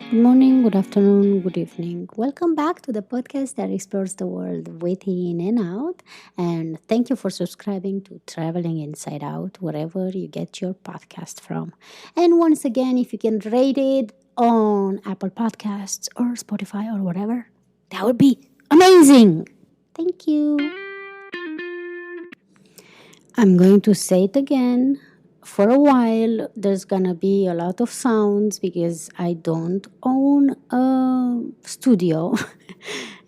Good morning, good afternoon, good evening. Welcome back to the podcast that explores the world within and out. And thank you for subscribing to Traveling Inside Out, wherever you get your podcast from. And once again, if you can rate it on Apple Podcasts or Spotify or whatever, that would be amazing. Thank you. I'm going to say it again. For a while, there's gonna be a lot of sounds because I don't own a studio.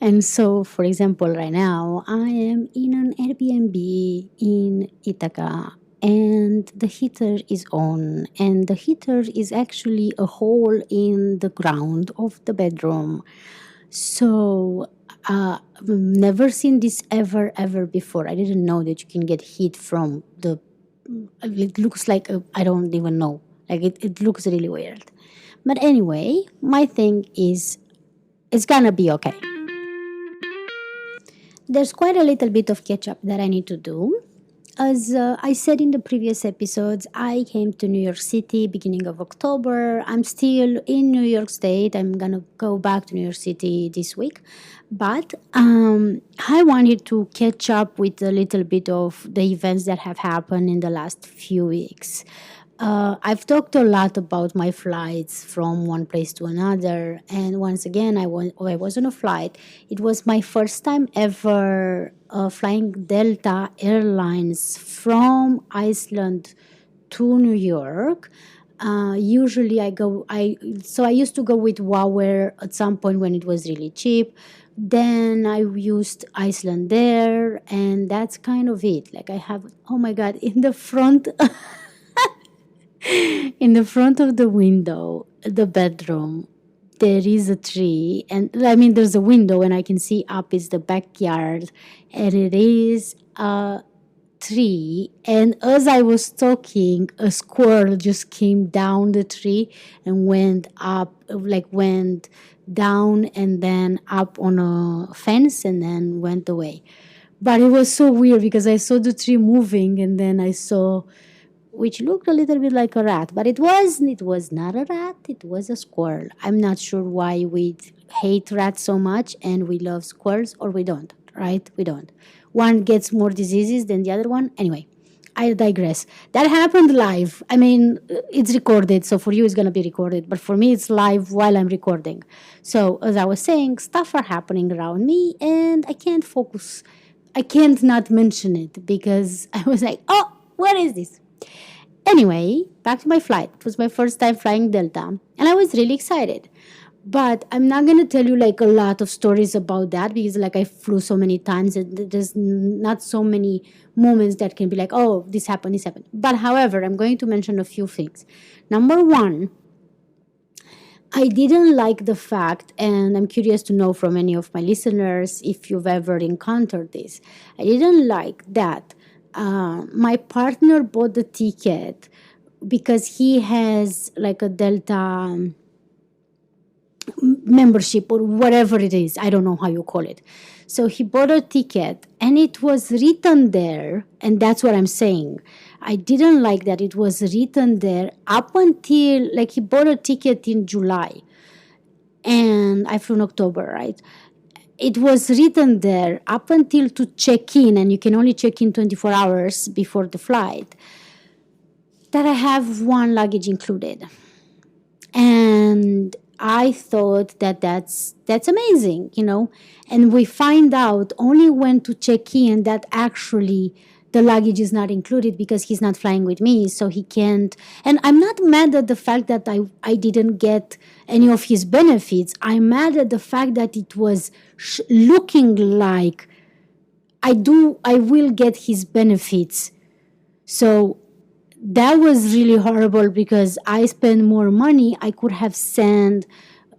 And so, for example, right now, I am in an Airbnb in Ithaca and the heater is on, and the heater is actually a hole in the ground of the bedroom. So I've never seen this ever before. I didn't know that you can get heat from the. It looks like I don't even know. Like it looks really weird. But anyway, my thing is it's gonna be okay. There's quite a little bit of catch up that I need to do. As I said in the previous episodes, I came to New York City beginning of October. I'm still in New York State. I'm gonna go back to New York City this week, but I wanted to catch up with a little bit of the events that have happened in the last few weeks. I've talked a lot about my flights from one place to another, and once again, I was on a flight. It was my first time ever flying Delta Airlines from Iceland to New York. Usually, I used to go with Wower at some point when it was really cheap. Then I used Iceland there, and that's kind of it. Like I have, oh my god, in the front. In the front of the window, the bedroom, there is a tree. And I mean, there's a window, and I can see up is the backyard, and it is a tree. And as I was talking, a squirrel just came down the tree and went up, like went down and then up on a fence and then went away. But it was so weird because I saw the tree moving and then I saw which looked a little bit like a rat, but it was not a rat, it was a squirrel. I'm not sure why we hate rats so much and we love squirrels, or we don't, right? We don't. One gets more diseases than the other one. Anyway, I digress. That happened live. I mean, it's recorded, so for you it's going to be recorded, but for me it's live while I'm recording. So, as I was saying, stuff are happening around me and I can't focus. I can't not mention it because I was like, oh, what is this? Anyway, back to my flight. It was my first time flying Delta, and I was really excited. But I'm not gonna tell you like a lot of stories about that because like I flew so many times and there's not so many moments that can be like, oh, this happened, this happened. But however, I'm going to mention a few things. Number one, I didn't like the fact, and I'm curious to know from any of my listeners if you've ever encountered this. I didn't like that my partner bought the ticket because he has like a Delta membership or whatever it is. I don't know how you call it. So he bought a ticket and it was written there, and that's what I'm saying. I didn't like that it was written there up until like he bought a ticket in July and I flew in October, right? It was written there up until to check in, and you can only check in 24 hours before the flight, that I have one luggage included. And I thought that that's amazing, you know. And we find out only when to check in that actually the luggage is not included because he's not flying with me, so he can't. And I'm not mad at the fact that I didn't get any of his benefits. I'm mad at the fact that it was looking like I will get his benefits. So that was really horrible because I spent more money. I could have sent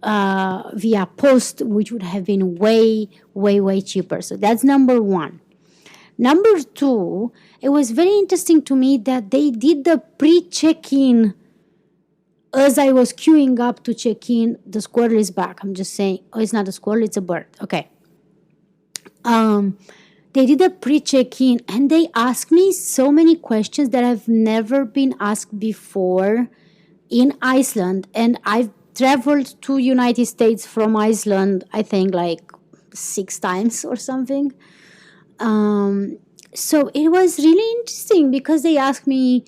via post, which would have been way cheaper. So that's number one. Number two, it was very interesting to me that they did the pre-check-in as I was queuing up to check in. The squirrel is back. I'm just saying, oh, it's not a squirrel, it's a bird. Okay. They did a pre-check-in and they asked me so many questions that I've never been asked before in Iceland. And traveled to United States from Iceland, I think like 6 times or something. Um, so it was really interesting because they asked me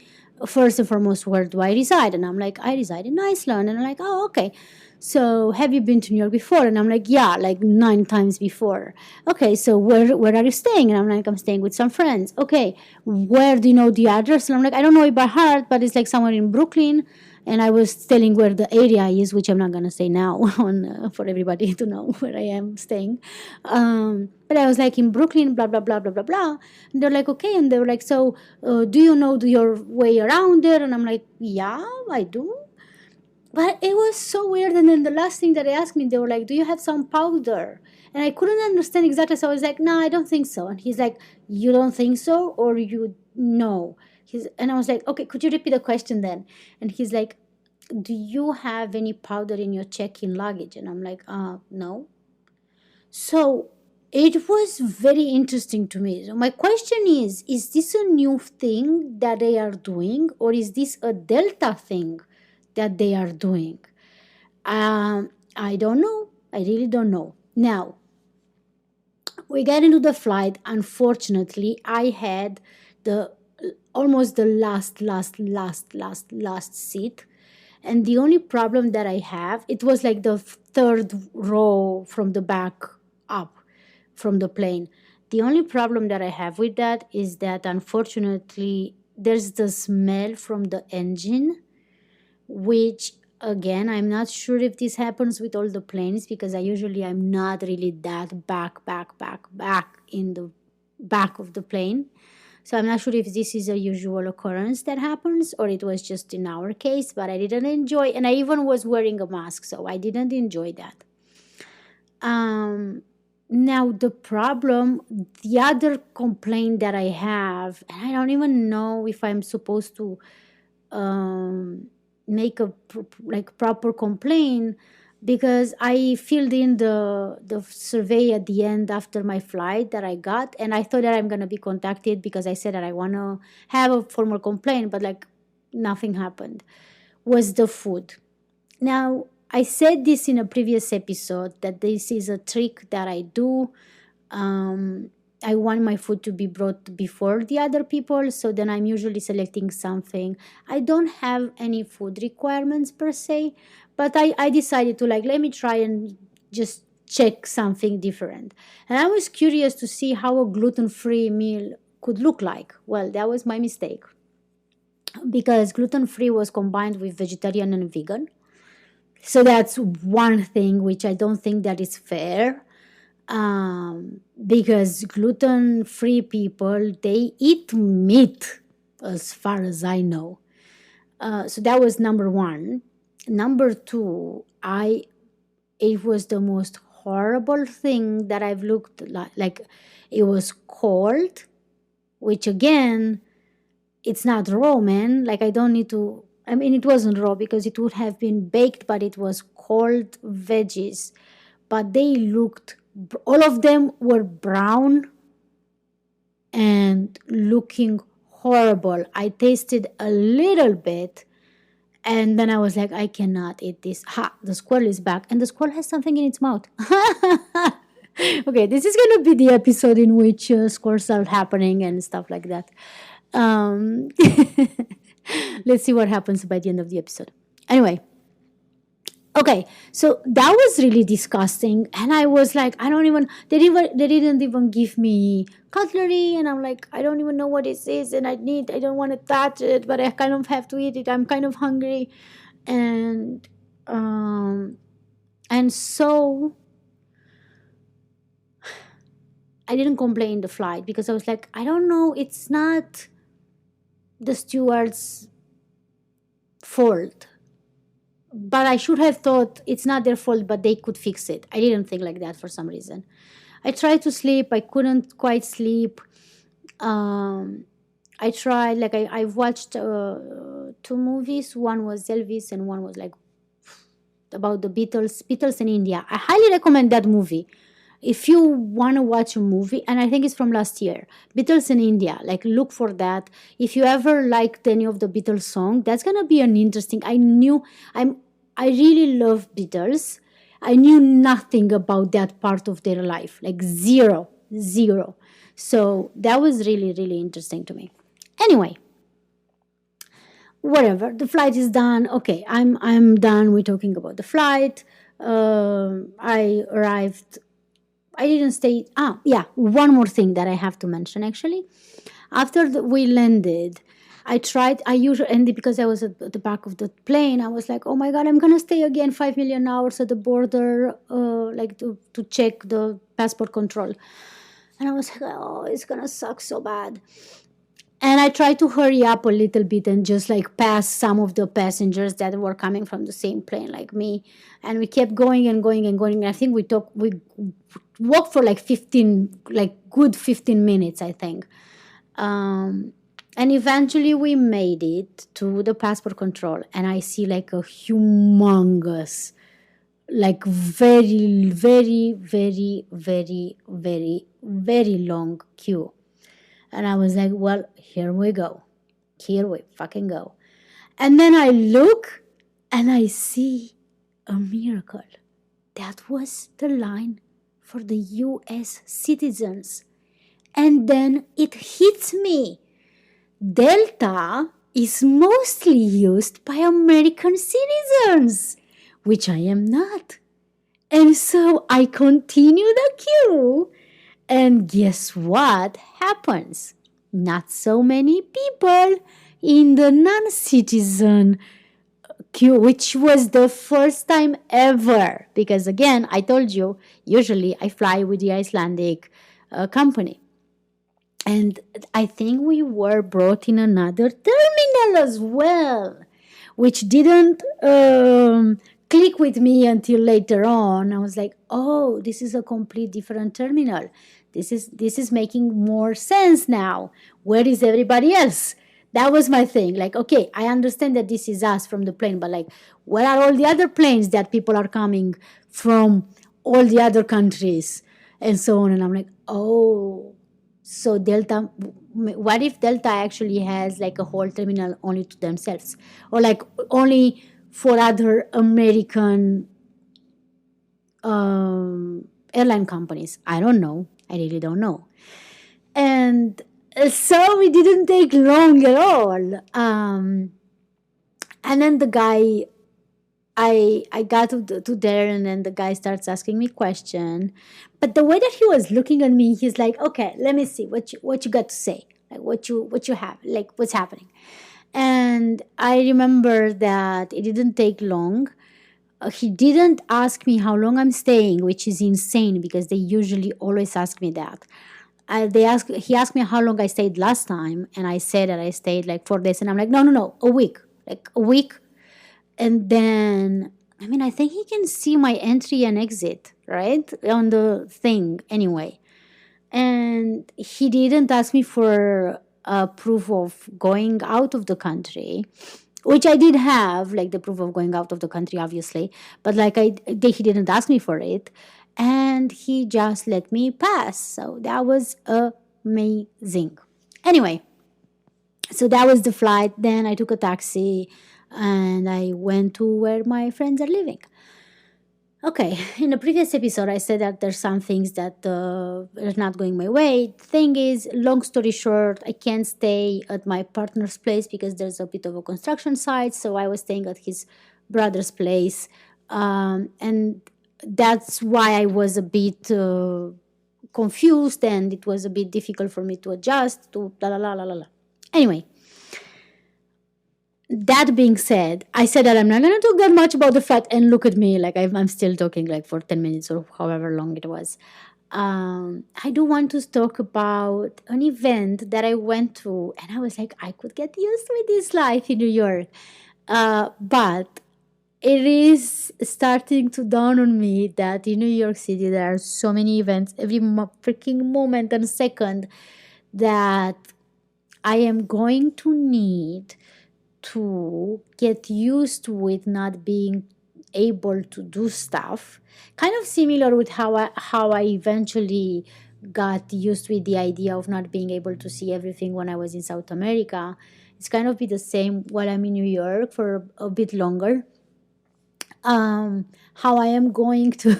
first and foremost, where do I reside? And I'm like, I reside in Iceland. And I'm like, oh, okay. So have you been to New York before? And I'm like, yeah, like 9 times before. Okay, so where are you staying? And I'm like, I'm staying with some friends. Okay, where do you know the address? And I'm like, I don't know it by heart, but it's like somewhere in Brooklyn. And I was telling where the area is, which I'm not gonna say now on for everybody to know where I am staying. But I was like in Brooklyn, blah blah blah blah blah blah. And they're like, okay, and they were like, so do you know your way around there? And I'm like, yeah, I do. But it was so weird. And then the last thing that they asked me, they were like, do you have some powder? And I couldn't understand exactly. So I was like, no, I don't think so. And he's like, you don't think so? Or you know? And I was like, okay, could you repeat the question then? And he's like, do you have any powder in your check-in luggage? And I'm like, no. So it was very interesting to me. So my question is this a new thing that they are doing, or is this a Delta thing that they are doing? I don't know. I really don't know. Now, we get into the flight. Unfortunately, I had the almost the last seat. And the only problem that I have, it was like the third row from the back up from the plane. The only problem that I have with that is that unfortunately there's the smell from the engine, which again, I'm not sure if this happens with all the planes because I'm not really that back in the back of the plane. So I'm not sure if this is a usual occurrence that happens or it was just in our case, but I didn't enjoy, and I even was wearing a mask, so I didn't enjoy that. Now the other complaint that I have, and I don't even know if I'm supposed to make a proper complaint, because I filled in the survey at the end after my flight that I got, and I thought that I'm gonna be contacted because I said that I wanna have a formal complaint, but like nothing happened. Was the food. Now I said this in a previous episode that this is a trick that I do. I want my food to be brought before the other people, so then I'm usually selecting something. I don't have any food requirements per se, but I decided to let me try and just check something different. And I was curious to see how a gluten-free meal could look like. Well, that was my mistake because gluten-free was combined with vegetarian and vegan. So that's one thing which I don't think that is fair, because gluten-free people, they eat meat as far as I know. So that was number one. Number two, it was the most horrible thing that I've looked like. It was cold, which again, it's not raw, man. Like I don't need to. I mean, it wasn't raw because it would have been baked, but it was cold veggies. But they looked, all of them were brown and looking horrible. I tasted a little bit and then I was like, I cannot eat this. Ha, the squirrel is back and the squirrel has something in its mouth. Okay, this is going to be the episode in which squirrels are happening and stuff like that. Um, let's see what happens by the end of the episode. Anyway, okay, so that was really disgusting, and I was like, I don't even. They didn't even give me cutlery, and I'm like, I don't even know what this is, and I don't want to touch it, but I kind of have to eat it. I'm kind of hungry, and so I didn't complain the flight because I was like, I don't know, it's not the steward's fault. But I should have thought it's not their fault, but they could fix it. I didn't think like that for some reason. I tried to sleep. I couldn't quite sleep. I tried, I've watched 2 movies. One was Elvis and one was like about the Beatles in India. I highly recommend that movie. If you want to watch a movie, and I think it's from last year, Beatles in India, like look for that. If you ever liked any of the Beatles song, that's going to be an interesting, I really love Beatles. I knew nothing about that part of their life, like zero, zero. So that was really, really interesting to me. Anyway, whatever. The flight is done. Okay, I'm done with talking about the flight. I arrived. I didn't stay. Ah, yeah. One more thing that I have to mention actually. After we landed, I tried. I usually and because I was at the back of the plane, I was like, "Oh my god, I'm gonna stay again 5 million hours at the border, like to check the passport control." And I was like, "Oh, it's gonna suck so bad." And I tried to hurry up a little bit and just like pass some of the passengers that were coming from the same plane like me. And we kept going and going and going. I think we walked for like 15, like good 15 minutes, I think. Um, and eventually we made it to the passport control, and I see like a humongous, like very, very, very, very, very, very long queue. And I was like, well, here we go. Here we fucking go. And then I look and I see a miracle. That was the line for the US citizens. And then it hits me. Delta is mostly used by American citizens, which I am not. And so I continue the queue. And guess what happens? Not so many people in the non citizen queue, which was the first time ever. Because again, I told you, usually I fly with the Icelandic company. And I think we were brought in another terminal as well, which didn't click with me until later on. I was like, oh, this is a complete different terminal. This is making more sense now. Where is everybody else? That was my thing. Like, okay, I understand that this is us from the plane, but like, where are all the other planes that people are coming from all the other countries and so on? And I'm like, oh, so Delta, what if Delta actually has like a whole terminal only to themselves, or like only for other American airline companies? I don't know. I really don't know. And so it didn't take long at all. And then the guy, I got to there, and then the guy starts asking me question. But the way that he was looking at me, he's like, okay, let me see what you got to say, like what you have, like what's happening. And I remember that it didn't take long. He didn't ask me how long I'm staying, which is insane because they usually always ask me that. He asked me how long I stayed last time, and I said that I stayed like 4 days, and I'm like, no, no, no, a week, like a week. And then, I mean, I think he can see my entry and exit, right? On the thing, anyway. And he didn't ask me for a proof of going out of the country, which I did have, like the proof of going out of the country, obviously. But like, he didn't ask me for it. And he just let me pass. So that was amazing. Anyway, so that was the flight. Then I took a taxi and I went to where my friends are living. Okay, in the previous episode, I said that there's some things that are not going my way. Thing is, long story short, I can't stay at my partner's place because there's a bit of a construction site. So I was staying at his brother's place, and that's why I was a bit confused, and it was a bit difficult for me to adjust to la la la la la la. Anyway, that being said, I said that I'm not going to talk that much about the flight, and look at me, like I'm still talking like for 10 minutes or however long it was. I do want to talk about an event that I went to, and I was like, I could get used with this life in New York. But it is starting to dawn on me that in New York City there are so many events every freaking moment and second that I am going to need to get used with not being able to do stuff. Kind of similar with how I eventually got used with the idea of not being able to see everything when I was in South America. It's kind of be the same while I'm in New York for a bit longer. how I am going to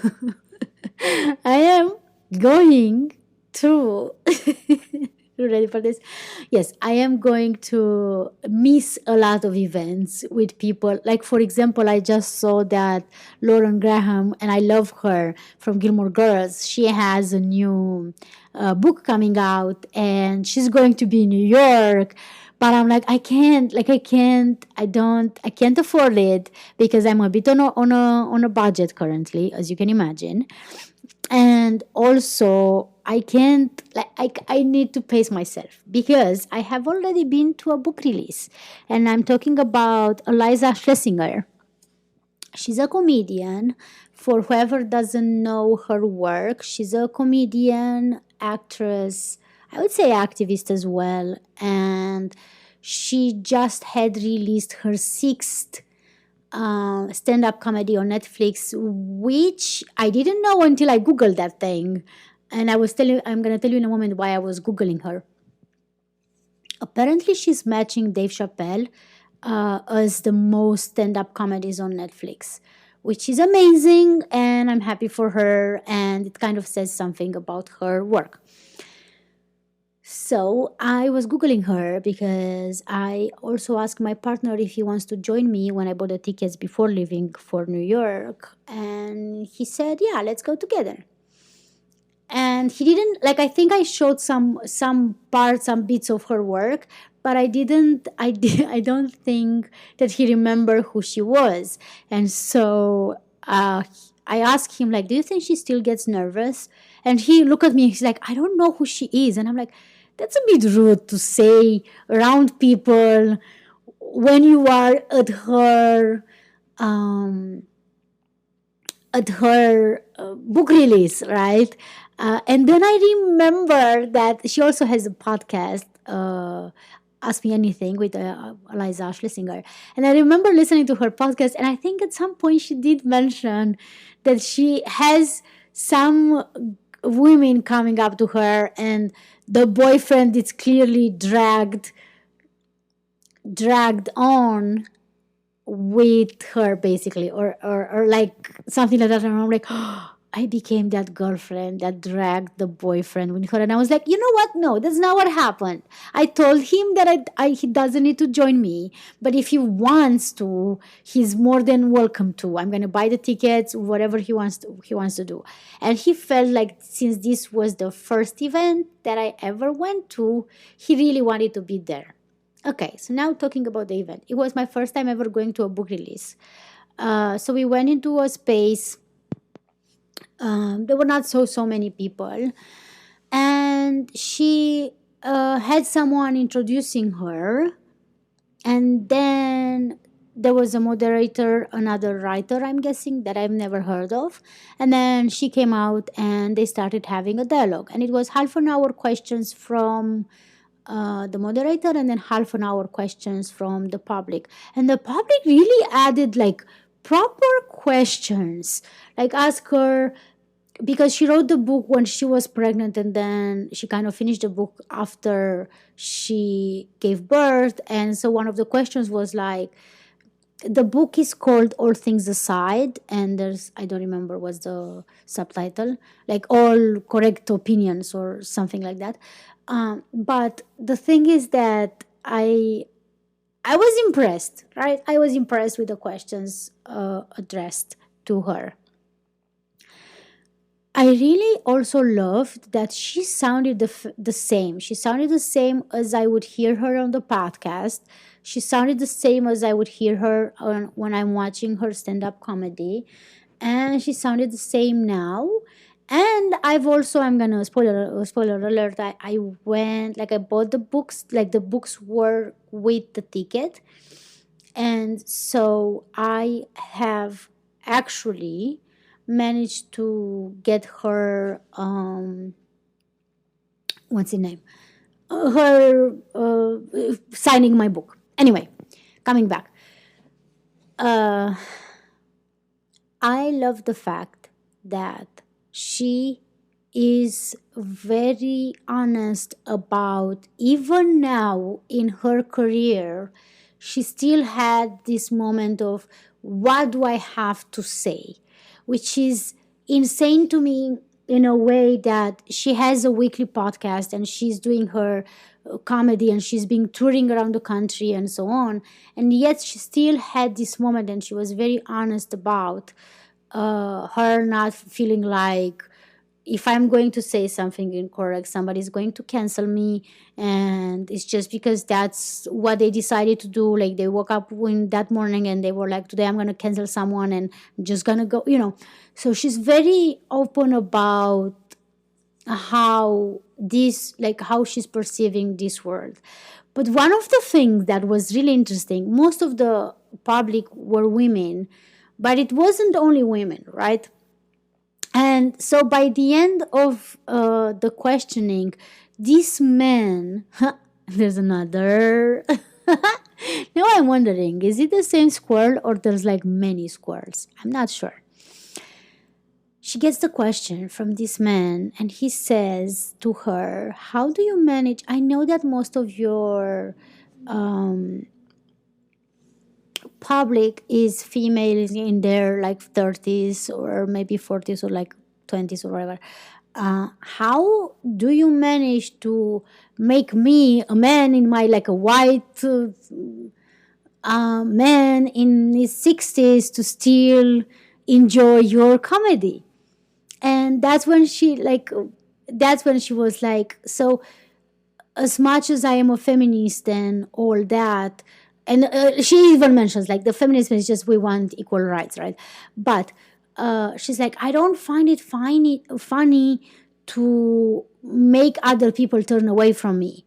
I am going to you ready for this? Yes, I am going to miss a lot of events with people. Like, for example, I just saw that Lauren Graham, and I love her from Gilmore Girls. She has a new book coming out, and she's going to be in New York. But I'm like, I can't afford it because I'm a bit on a budget currently, as you can imagine. And also I can't, I need to pace myself because I have already been to a book release, and I'm talking about Eliza Shlesinger. She's a comedian. For whoever doesn't know her work, she's a comedian, actress, I would say activist as well. And she just had released her sixth stand-up comedy on Netflix, which I didn't know until I googled that thing. And I'm gonna tell you in a moment why I was googling her. Apparently, she's matching Dave Chappelle as the most stand-up comedies on Netflix, which is amazing, and I'm happy for her. And it kind of says something about her work. So I was Googling her because I also asked my partner if he wants to join me when I bought the tickets before leaving for New York. And he said, yeah, let's go together. And he didn't, like, I think I showed some parts, some bits of her work, but I don't think that he remembered who she was. And so I asked him, like, do you think she still gets nervous? And he looked at me, he's like, I don't know who she is. And I'm like, that's a bit rude to say around people when you are um, at her book release, right? And then I remember that she also has a podcast, Ask Me Anything, with Iliza Shlesinger. And I remember listening to her podcast, and I think at some point she did mention that she has some women coming up to her, and the boyfriend is clearly dragged on with her, basically, or like something like that. And I'm like, oh, I became that girlfriend that dragged the boyfriend with her. And I was like, you know what? No, that's not what happened. I told him that he doesn't need to join me, but if he wants to, he's more than welcome to. I'm gonna buy the tickets, whatever he wants to do. And he felt like, since this was the first event that I ever went to, he really wanted to be there. Okay, so now talking about the event. It was my first time ever going to a book release. So we went into a space. There were not so many people, and she had someone introducing her, and then there was a moderator, another writer, I'm guessing, that I've never heard of. And then she came out and they started having a dialogue. And it was half an hour questions from the moderator, and then half an hour questions from the public. And the public really added like proper questions, like ask her, because she wrote the book when she was pregnant, and then she kind of finished the book after she gave birth. And so one of the questions was like, the book is called All Things Aside, and there's, I don't remember what's the subtitle, like All Correct Opinions or something like that. But the thing is that I was impressed, right? I was impressed with the questions addressed to her. I really also loved that she sounded the same. She sounded the same as I would hear her on the podcast. She sounded the same as I would hear her when I'm watching her stand-up comedy. And she sounded the same now. And I've also, I'm gonna spoiler alert. I went, like, I bought the books, like the books were with the ticket, and so I have actually managed to get her what's the name, her signing my book. Anyway, coming back, uh, I love the fact that she is very honest about, even now in her career, she still had this moment of, what do I have to say? Which is insane to me, in a way that she has a weekly podcast and she's doing her comedy and she's been touring around the country and so on. And yet she still had this moment, and she was very honest about her not feeling like, if I'm going to say something incorrect, somebody's going to cancel me. And it's just because that's what they decided to do. Like, they woke up in that morning and they were like, today I'm going to cancel someone and I'm just going to go. So she's very open about how this, like, how she's perceiving this world. But one of the things that was really interesting, most of the public were women, but it wasn't only women, right? And so by the end of the questioning, this man, there's another. Now I'm wondering, is it the same squirrel or there's like many squirrels? I'm not sure. She gets the question from this man, and he says to her, how do you manage? I know that most of your public is females in their like 30s or maybe 40s or like 20s or whatever. How do you manage to make me a man in my, like, a white man in his 60s to still enjoy your comedy? And that's when she was like, so as much as I am a feminist and all that, and she even mentions like the feminism is just, we want equal rights, right? But she's like, I don't find it funny to make other people turn away from me.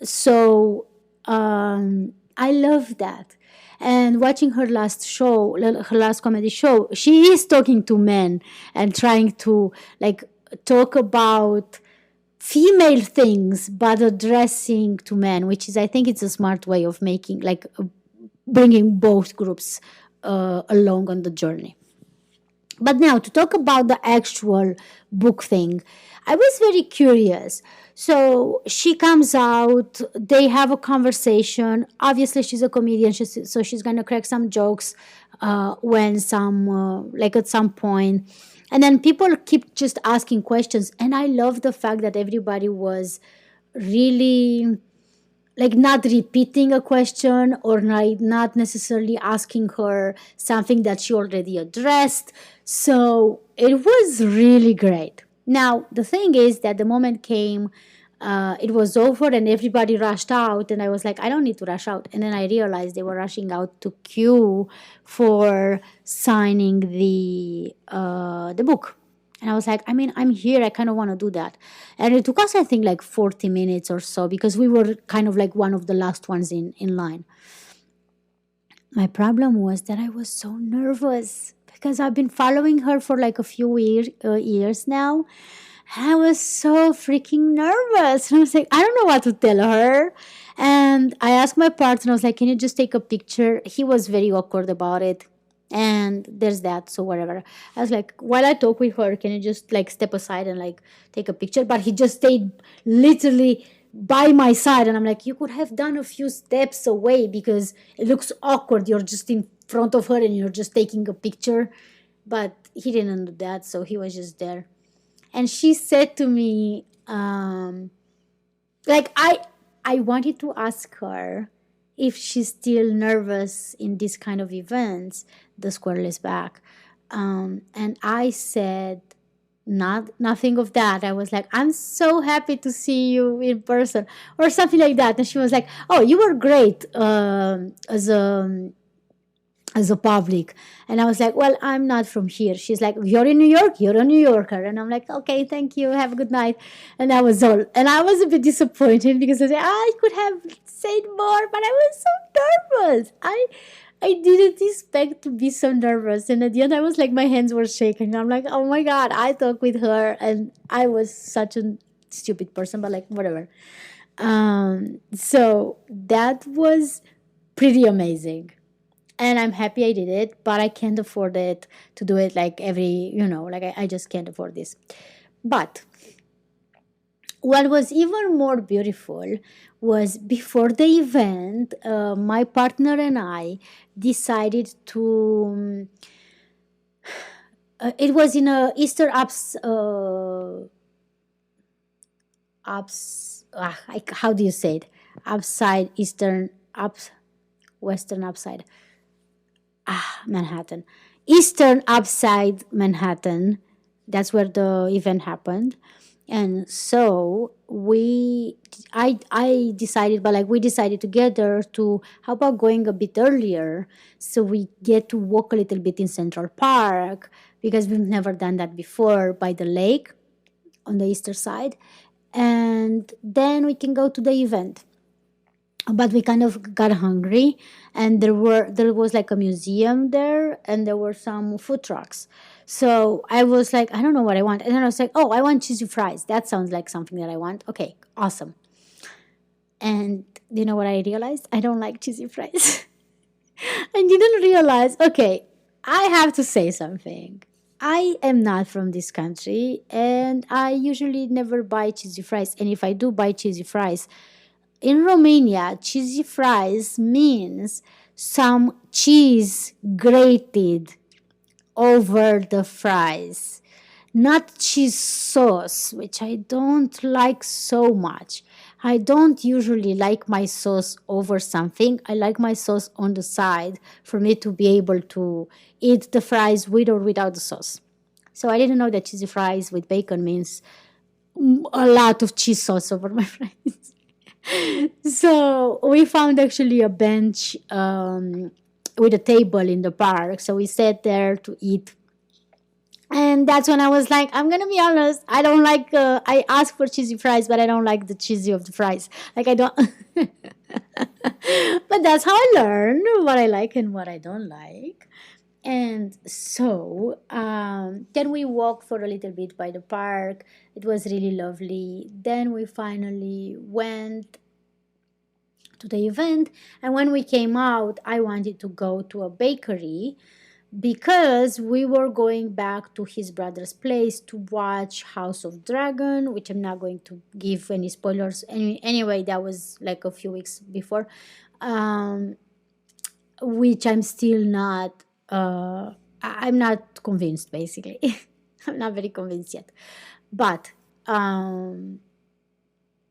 So I love that. And watching her last show, her last comedy show, she is talking to men and trying to like talk about female things but addressing to men, which is, I think it's a smart way of making, like, bringing both groups along on the journey. But now, to talk about the actual book thing, I was very curious. So she comes out, they have a conversation. Obviously, she's a comedian, so she's going to crack some jokes like at some point. And then people keep just asking questions. And I love the fact that everybody was really, like, not repeating a question or not necessarily asking her something that she already addressed. So it was really great. Now, the thing is that the moment came, it was over and everybody rushed out. And I was like, I don't need to rush out. And then I realized they were rushing out to queue for signing the book. And I was like, I mean, I'm here. I kind of want to do that. And it took us, I think, like 40 minutes or so, because we were kind of like one of the last ones in line. My problem was that I was so nervous because I've been following her for like a few years now. And I was so freaking nervous. And I was like, I don't know what to tell her. And I asked my partner, I was like, can you just take a picture? He was very awkward about it. And there's that, so whatever. I was like, while I talk with her, can you just like step aside and like take a picture? But he just stayed literally by my side, and I'm like, you could have done a few steps away because it looks awkward. You're just in front of her and you're just taking a picture. But he didn't do that, so he was just there. And she said to me, like, I wanted to ask her if she's still nervous in this kind of events. The squirrel is back. And I said, nothing of that. I was like, I'm so happy to see you in person, or something like that. And she was like, oh, you were great as a public. And I was like, well, I'm not from here. She's like, you're in New York, you're a New Yorker. And I'm like, okay, thank you, have a good night. And that was all. And I was a bit disappointed because I said, I could have said more, but I was so nervous. I didn't expect to be so nervous. And at the end, I was like, my hands were shaking. I'm like, oh my God, I talked with her. And I was such a stupid person, but like, whatever. So that was pretty amazing. And I'm happy I did it, but I can't afford it to do it like every, like I just can't afford this. But what was even more beautiful was before the event, my partner and I decided to. It was in a Easter how do you say it? Upside, Eastern, Western upside. Manhattan. Eastern upside Manhattan. That's where the event happened. And so I decided, but like we decided together to how about going a bit earlier so we get to walk a little bit in Central Park because we've never done that before by the lake on the eastern side, and then we can go to the event. But we kind of got hungry, and there was like a museum there, and there were some food trucks. So I was like, I don't know what I want, and then I was like, oh, I want cheesy fries. That sounds like something that I want. Okay, awesome. And you know what I realized? I don't like cheesy fries. I didn't realize. Okay, I have to say something. I am not from this country, and I usually never buy cheesy fries. And if I do buy cheesy fries, in Romania, cheesy fries means some cheese grated over the fries, not cheese sauce, which I don't like so much. I don't usually like my sauce over something. I like my sauce on the side for me to be able to eat the fries with or without the sauce. So I didn't know that cheesy fries with bacon means a lot of cheese sauce over my fries. So we found actually a bench with a table in the park. So we sat there to eat. And that's when I was like, I'm gonna be honest. I don't like. I asked for cheesy fries, but I don't like the cheesy of the fries. Like I don't. But that's how I learn what I like and what I don't like. And so then we walked for a little bit by the park. It was really lovely. Then we finally went to the event. And when we came out, I wanted to go to a bakery because we were going back to his brother's place to watch House of Dragon, which I'm not going to give any spoilers. Anyway, that was like a few weeks before, um, which I'm still not. I'm not convinced. Basically, I'm not very convinced yet. But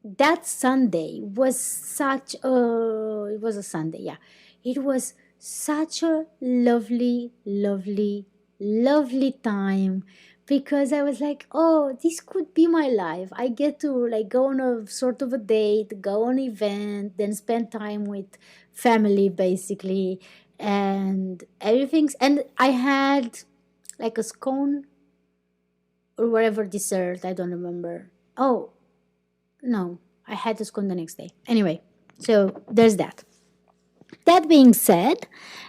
that Sunday was such a it was a Sunday, yeah. It was such a lovely, lovely, lovely time because I was like, oh, this could be my life. I get to like go on a sort of a date, go on an event, then spend time with family basically and everything's and I had like a scone or whatever dessert, I don't remember. Oh, no, I had to school the next day. Anyway, so there's that. That being said,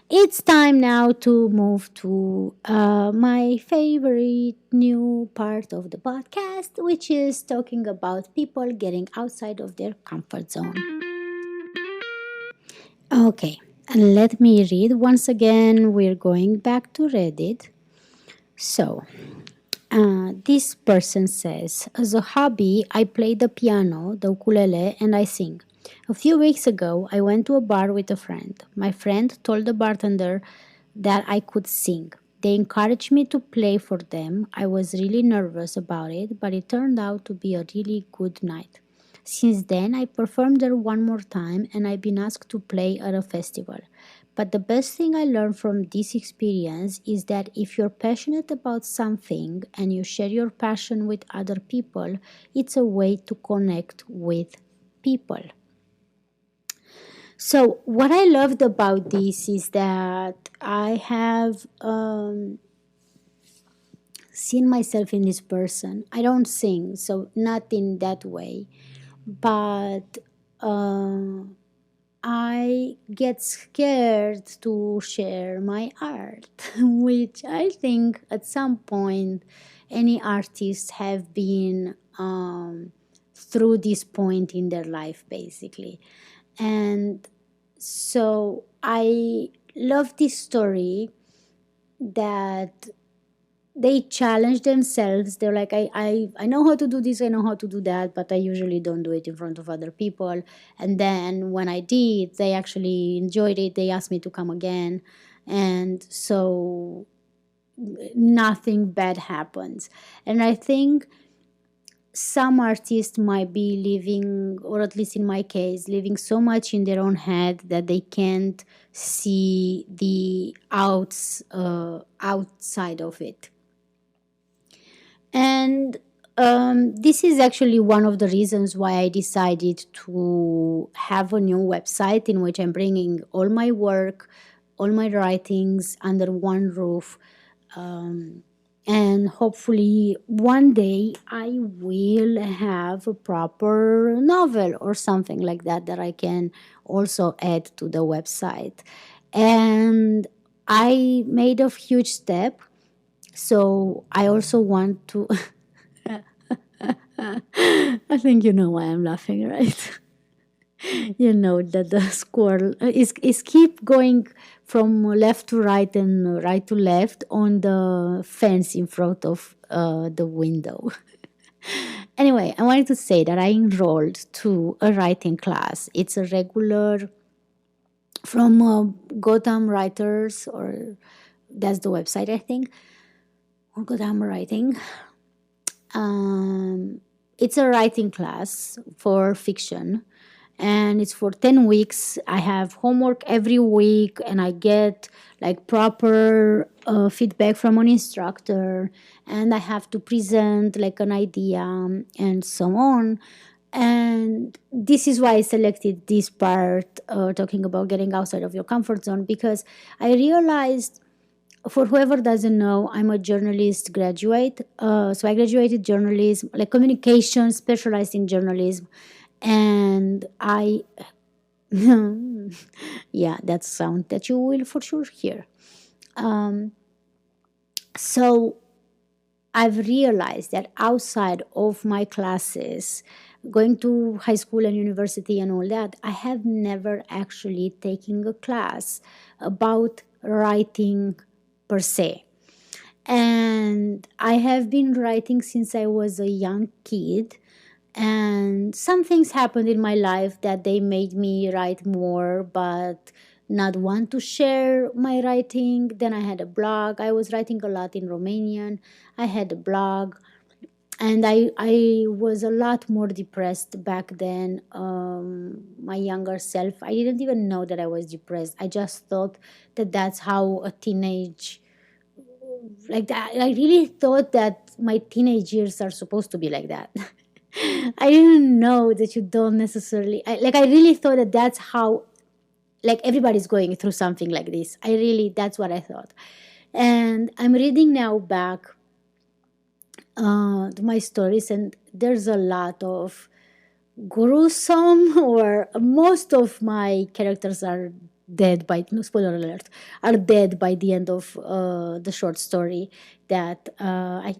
it's time now to move to my favorite new part of the podcast, which is talking about people getting outside of their comfort zone. Okay, and let me read once again. We're going back to Reddit. So, this person says, as a hobby, I play the piano, the ukulele, and I sing. A few weeks ago, I went to a bar with a friend. My friend told the bartender that I could sing. They encouraged me to play for them. I was really nervous about it, but it turned out to be a really good night. Since then, I performed there one more time and I've been asked to play at a festival. But the best thing I learned from this experience is that if you're passionate about something and you share your passion with other people, it's a way to connect with people. So, what I loved about this is that I have seen myself in this person. I don't sing, so not in that way, but I get scared to share my art, which I think at some point any artists have been through this point in their life, basically. And so I love this story that they challenge themselves. They're like, I know how to do this, I know how to do that, but I usually don't do it in front of other people. And then when I did, they actually enjoyed it. They asked me to come again. And so nothing bad happens. And I think some artists might be living, or at least in my case, living so much in their own head that they can't see the outside of it. And this is actually one of the reasons why I decided to have a new website in which I'm bringing all my work, all my writings under one roof. Um, and hopefully one day I will have a proper novel or something like that that I can also add to the website. And I made a huge step, so I also want to. I think you know why I'm laughing, right? You know that the squirrel is keep going from left to right and right to left on the fence in front of the window. Anyway, I wanted to say that I enrolled to a writing class. It's a regular from Gotham Writers, or that's the website, I think, or Gotham Writing. It's a writing class for fiction, and it's for 10 weeks. I have homework every week, and I get like proper feedback from an instructor, and I have to present like an idea and so on. And this is why I selected this part, talking about getting outside of your comfort zone, because I realized, for whoever doesn't know, I'm a journalist graduate. So I graduated journalism, like communication, specialized in journalism. And I, yeah, that's sound that you will for sure hear. So I've realized that outside of my classes, going to high school and university and all that, I have never actually taken a class about writing per se. And I have been writing since I was a young kid. And some things happened in my life that they made me write more, but not want to share my writing. Then I had a blog. I was writing a lot in Romanian. I had a blog. And I was a lot more depressed back then. My younger self, I didn't even know that I was depressed. I just thought that that's how a teenage, like that. I really thought that my teenage years are supposed to be like that. I didn't know that you don't necessarily, I really thought that that's how, like, everybody's going through something like this. That's what I thought. And I'm reading now back to my stories, and there's a lot of gruesome, or most of my characters are dead by, no spoiler alert, are dead by the end of the short stories that I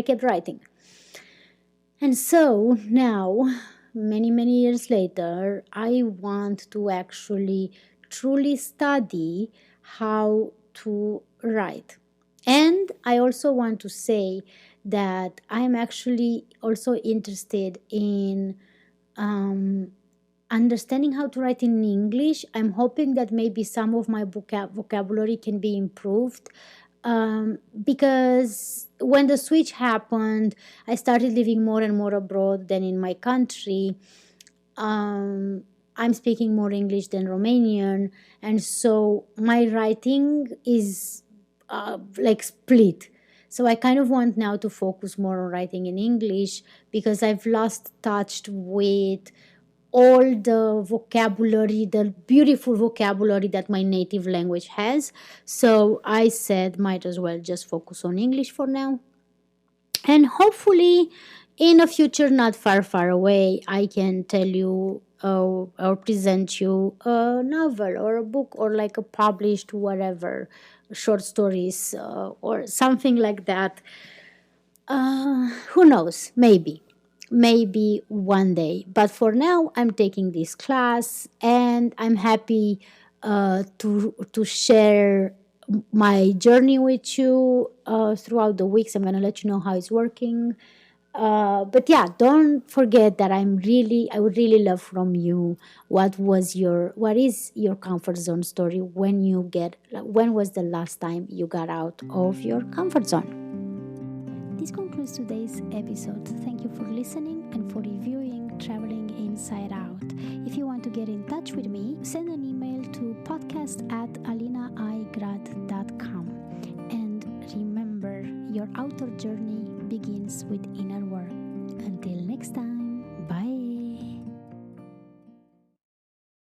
kept writing. And so now, many years later, I want to actually truly study how to write. And I also want to say that I am actually also interested in understanding how to write in English. I'm hoping that maybe some of my vocabulary can be improved, because when the switch happened, I started living more and more abroad than in my country. I'm speaking more English than Romanian, and so my writing is like split. So I kind of want now to focus more on writing in English, because I've lost touch with all the vocabulary, the beautiful vocabulary that my native language has. So I said, might as well just focus on English for now. And hopefully, in a future not far away, I can tell you or present you a novel or a book, or like a published whatever, short stories, or something like that. Who knows? Maybe one day. But for now, I'm taking this class, and I'm happy to share my journey with you throughout the weeks. I'm going to let you know how it's working. But yeah, don't forget that I would really love from you what is your comfort zone story when was the last time you got out of your comfort zone? This concludes today's episode. Thank you for listening and for reviewing Traveling Inside Out. If you want to get in touch with me, send an email to podcast@alinaigrad.com. And remember, your outdoor journey begins with inner work. Until next time.